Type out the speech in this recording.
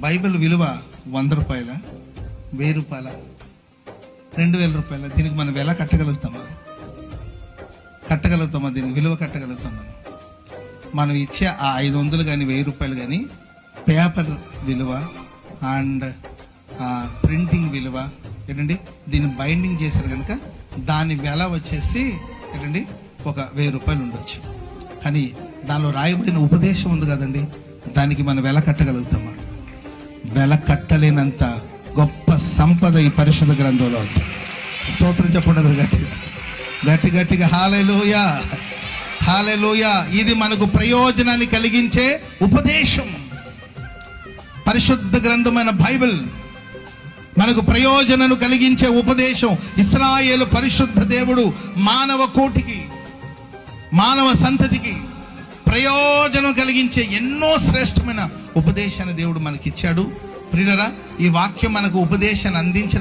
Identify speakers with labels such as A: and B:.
A: Bible విలువ 100 రూపాయల, 1000 రూపాయల, 2000 రూపాయల? దీనికి మనం ఎలా కట్టగలుగుతామా? దీనికి విలువ కట్టగలుగుతామా? మనం ఇచ్చే ఆ 500 కానీ 1000 రూపాయలు కానీ పేపర్ విలువ అండ్ ప్రింటింగ్ విలువ ఏంటండి, దీన్ని బైండింగ్ చేశారు కనుక దాని వెల వచ్చేసి ఏంటండి ఒక 1000 రూపాయలు ఉండొచ్చు. కానీ దానిలో రాయబడిన ఉపదేశం ఉంది కదండి, దానికి మనం వెల కట్టగలుగుతామా? వెల కట్టలేనంత గొప్ప సంపద ఈ పరిశుద్ధ గ్రంథంలో ఉంది. స్తోత్రం చెప్పండి గట్టిగా హల్లెలూయా, హల్లెలూయా. ఇది మనకు ప్రయోజనాన్ని కలిగించే ఉపదేశం. పరిశుద్ధ గ్రంథమైన బైబిల్ మనకు ప్రయోజనాన్ని కలిగించే ఉపదేశం. ఇశ్రాయేలు పరిశుద్ధ దేవుడు మానవ కోటికి, మానవ సంతతికి ప్రయోజనం కలిగించే ఎన్నో శ్రేష్టమైన ఉపదేశాన్ని దేవుడు మనకిచ్చాడు. ప్రియులారా, ఈ వాక్యం మనకు ఉపదేశాన్ని అందించిన